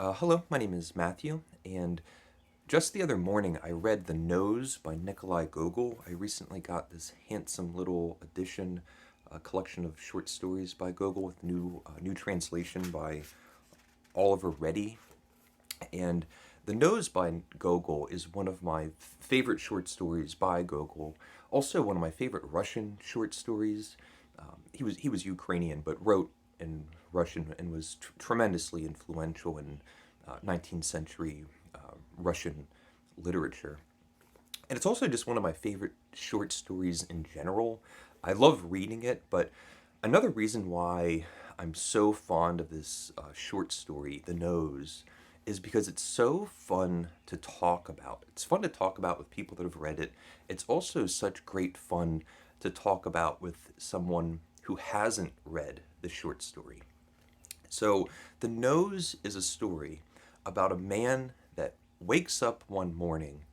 Hello, my name is Matthew, and just the other morning I read The Nose by Nikolai Gogol. I recently got this handsome little edition, a collection of short stories by Gogol with new translation by Oliver Reddy. And The Nose by Gogol is one of my favorite short stories by Gogol. Also, one of my favorite Russian short stories. He was Ukrainian, but wrote in Russian and was tremendously influential in 19th century Russian literature. And it's also just one of my favorite short stories in general. I love reading it, but another reason why I'm so fond of this short story, The Nose, is because it's so fun to talk about. It's fun to talk about with people that have read it. It's also such great fun to talk about with someone who hasn't read the short story. So, The Nose is a story about a man that wakes up one morning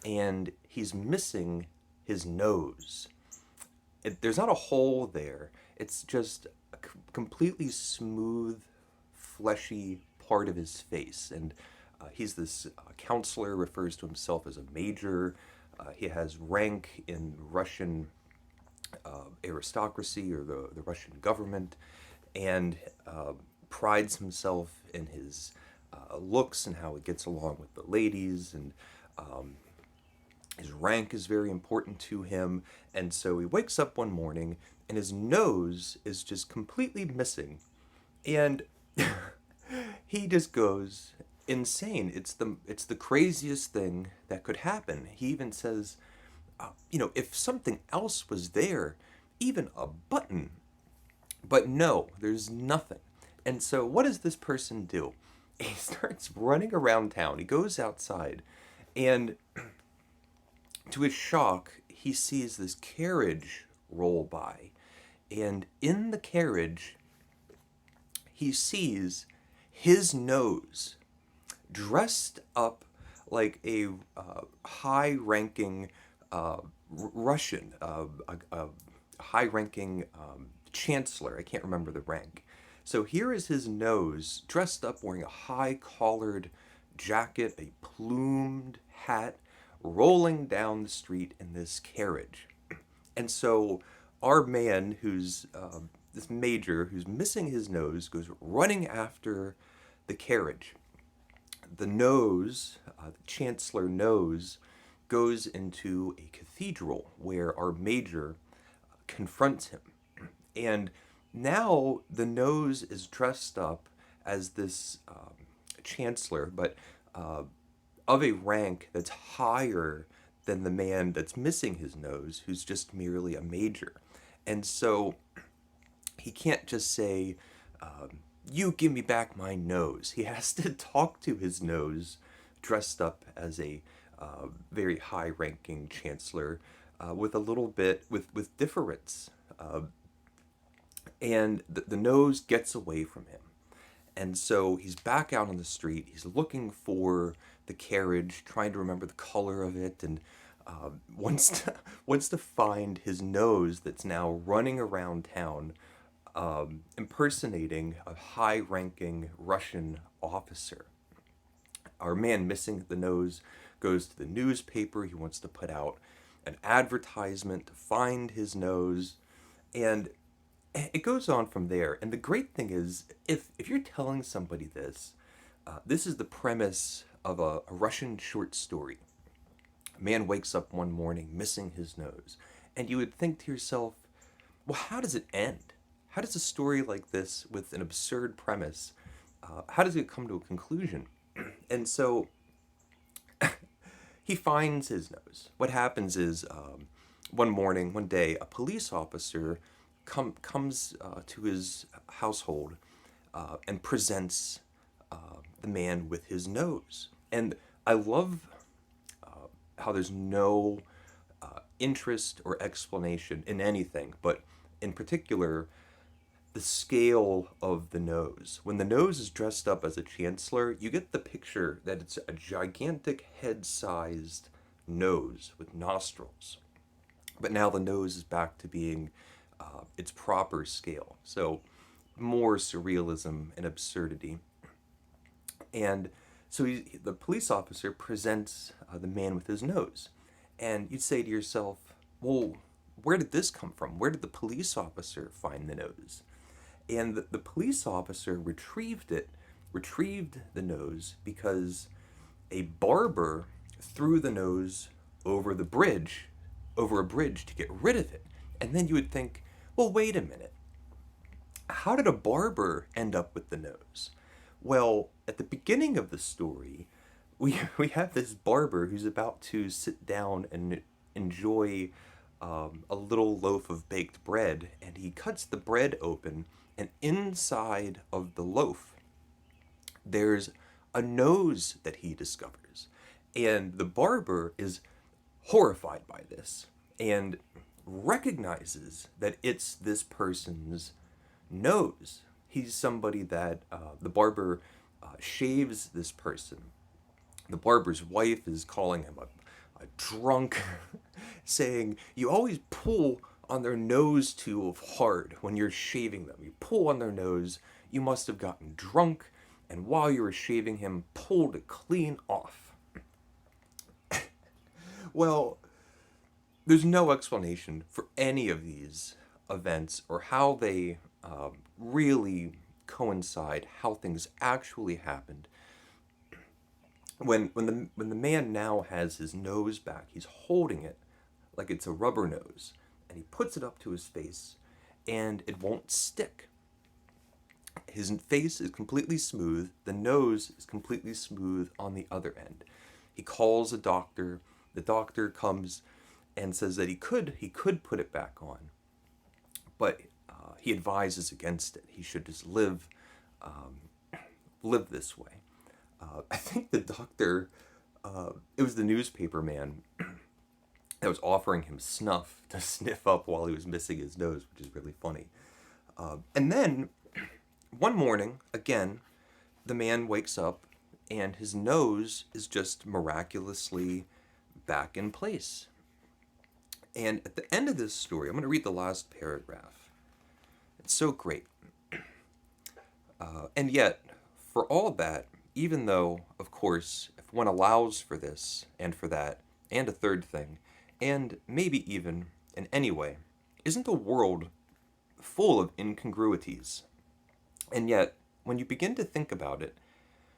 and he's missing his nose. There's not a hole there, it's just a completely smooth, fleshy part of his face. And he's this counselor, refers to himself as a major. He has rank in Russian aristocracy or the Russian government, and prides himself in his looks and how he gets along with the ladies, and his rank is very important to him. And so he wakes up one morning and his nose is just completely missing, and he just goes insane. It's the craziest thing that could happen. He even says, if something else was there, even a button, but no, there's nothing. And so, what does this person do? He starts running around town. He goes outside, and to his shock, he sees this carriage roll by. And in the carriage, he sees his nose dressed up like a high ranking Russian, a high ranking chancellor. I can't remember the rank. So here is his nose dressed up wearing a high collared jacket, a plumed hat, rolling down the street in this carriage. And so our man, who's this major, who's missing his nose, goes running after the carriage. The Chancellor Nose, goes into a cathedral where our major confronts him. And now the Nose is dressed up as this chancellor, but of a rank that's higher than the man that's missing his nose, who's just merely a major. And so he can't just say, you give me back my nose. He has to talk to his nose dressed up as a very high ranking chancellor with a little bit, with difference. And the nose gets away from him. And so he's back out on the street. He's looking for the carriage, trying to remember the color of it, and wants to wants to find his nose that's now running around town, impersonating a high-ranking Russian officer. Our man missing the nose goes to the newspaper. He wants to put out an advertisement to find his nose, and it goes on from there. And the great thing is, if you're telling somebody this, this is the premise of a Russian short story. A man wakes up one morning missing his nose, and you would think to yourself, well, how does it end? How does a story like this, with an absurd premise, how does it come to a conclusion? And so he finds his nose. What happens is, one day, a police officer comes to his household and presents the man with his nose. And I love how there's no interest or explanation in anything, but in particular, the scale of the nose. When the nose is dressed up as a chancellor, you get the picture that it's a gigantic head-sized nose with nostrils. But now the nose is back to being its proper scale. So more surrealism and absurdity. And so the police officer presents the man with his nose. And you'd say to yourself, well, where did this come from? Where did the police officer find the nose? And the police officer retrieved the nose because a barber threw the nose over the bridge, over a bridge to get rid of it. And then you would think, well, wait a minute. How did a barber end up with the nose? Well, at the beginning of the story, we have this barber who's about to sit down and enjoy a little loaf of baked bread, and he cuts the bread open, and inside of the loaf, there's a nose that he discovers. And the barber is horrified by this and recognizes that it's this person's nose. He's somebody that the barber shaves this person. The barber's wife is calling him a drunk, saying, you always pull on their nose too hard when you're shaving them. You pull on their nose, you must have gotten drunk, and while you were shaving him, pulled it clean off. Well, there's no explanation for any of these events or how they really coincide, how things actually happened. When the man now has his nose back, he's holding it like it's a rubber nose, and he puts it up to his face, and it won't stick. His face is completely smooth. The nose is completely smooth on the other end. He calls a doctor. The doctor comes and says that he could put it back on, but he advises against it. He should just live this way. I think the doctor, it was the newspaper man that was offering him snuff to sniff up while he was missing his nose, which is really funny. And then one morning, again, the man wakes up and his nose is just miraculously back in place. And at the end of this story, I'm going to read the last paragraph. It's so great. And yet, for all that, even though, of course, if one allows for this and for that, and a third thing, and maybe even in any way, isn't the world full of incongruities? And yet, when you begin to think about it,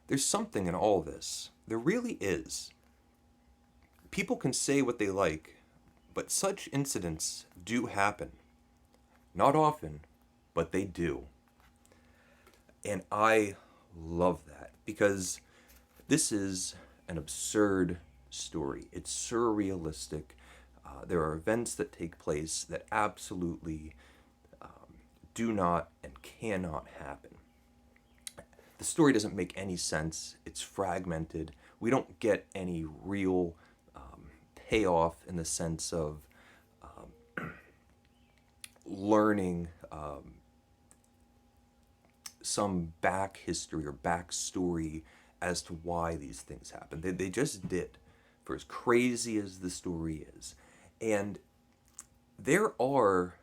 there's something in all this. There really is. People can say what they like, but such incidents do happen. Not often, but they do. And I love that, because this is an absurd story. It's surrealistic. There are events that take place that absolutely do not and cannot happen. The story doesn't make any sense. It's fragmented. We don't get any real payoff in the sense of learning some back history or backstory as to why these things happen. They just did, for as crazy as the story is. And there are,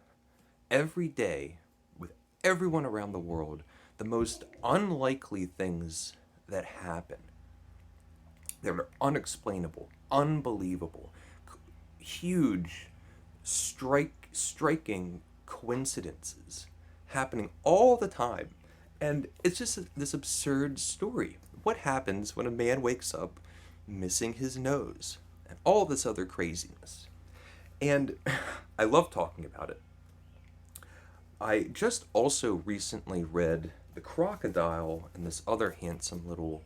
every day, with everyone around the world, the most unlikely things that happen. They're unexplainable, unbelievable, huge, striking coincidences happening all the time. And it's just this absurd story. What happens when a man wakes up missing his nose? And all this other craziness. And I love talking about it. I just also recently read The Crocodile in this other handsome little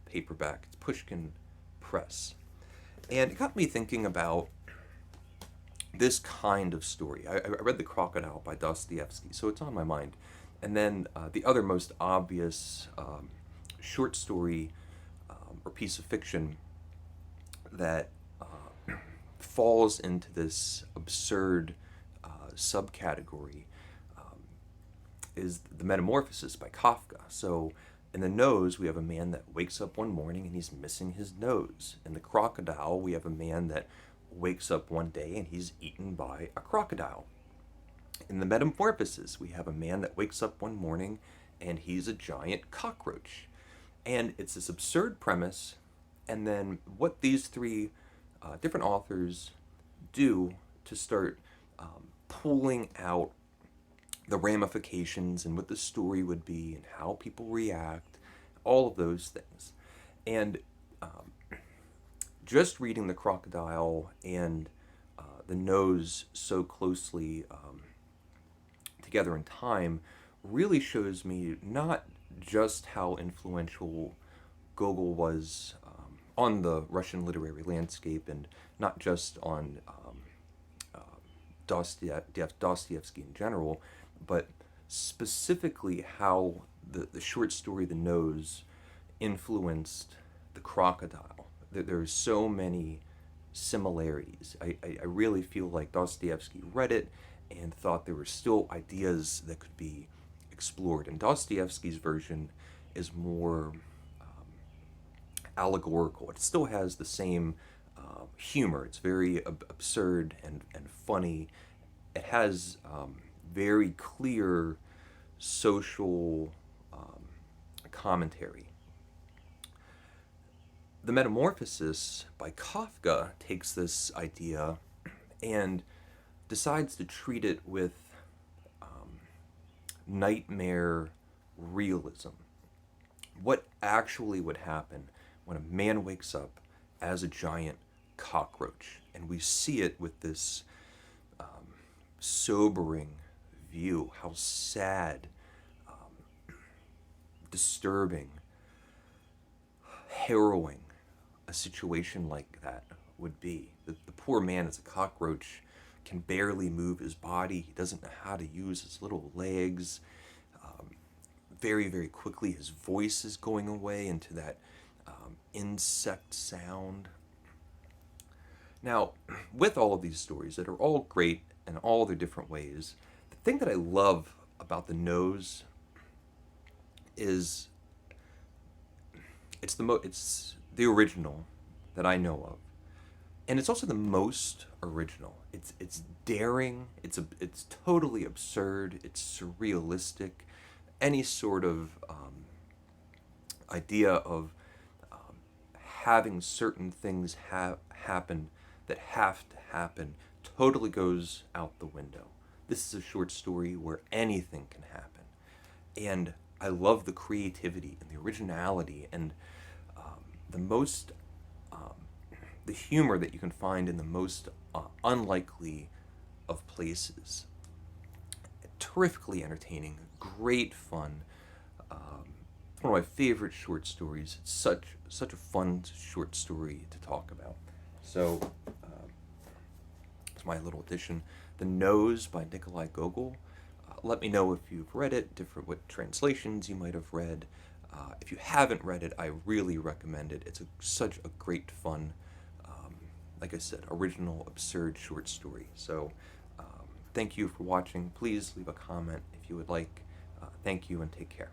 paperback. It's Pushkin Press. And it got me thinking about this kind of story. I read The Crocodile by Dostoevsky, so it's on my mind. And then the other most obvious short story or piece of fiction that falls into this absurd subcategory is The Metamorphosis by Kafka. So in The Nose, we have a man that wakes up one morning and he's missing his nose. In The Crocodile, we have a man that wakes up one day and he's eaten by a crocodile. In The Metamorphosis, we have a man that wakes up one morning and he's a giant cockroach. And it's this absurd premise, and then what these three different authors do to start pulling out the ramifications and what the story would be and how people react, all of those things. And just reading the crocodile and the nose so closely together in time really shows me not just how influential Gogol was on the Russian literary landscape and not just on Dostoevsky in general, but specifically how the short story The Nose influenced the crocodile. There's so many similarities. I really feel like Dostoevsky read it and thought there were still ideas that could be explored. And Dostoevsky's version is more allegorical. It still has the same humor. It's very absurd and funny. It has very clear social commentary. The Metamorphosis by Kafka takes this idea and decides to treat it with nightmare realism. What actually would happen when a man wakes up as a giant cockroach? And we see it with this sobering view, how sad, disturbing, harrowing a situation like that would be. The poor man as a cockroach can barely move his body. He doesn't know how to use his little legs. Very, very quickly, his voice is going away into that insect sound. Now, with all of these stories that are all great in all their different ways, the thing that I love about The Nose is it's the original that I know of, and it's also the most original. It's daring. It's totally absurd. It's surrealistic. Any sort of idea of having certain things happen that have to happen totally goes out the window. This is a short story where anything can happen, and I love the creativity and the originality and the most the humor that you can find in the most unlikely of places. Terrifically entertaining, great fun. One of my favorite short stories. It's such a fun short story to talk about. So it's my little addition. The Nose by Nikolai Gogol. Let me know if you've read it, what translations you might have read. If you haven't read it, I really recommend it. It's such a great fun, like I said, original, absurd short story. So thank you for watching. Please leave a comment if you would like. Thank you and take care.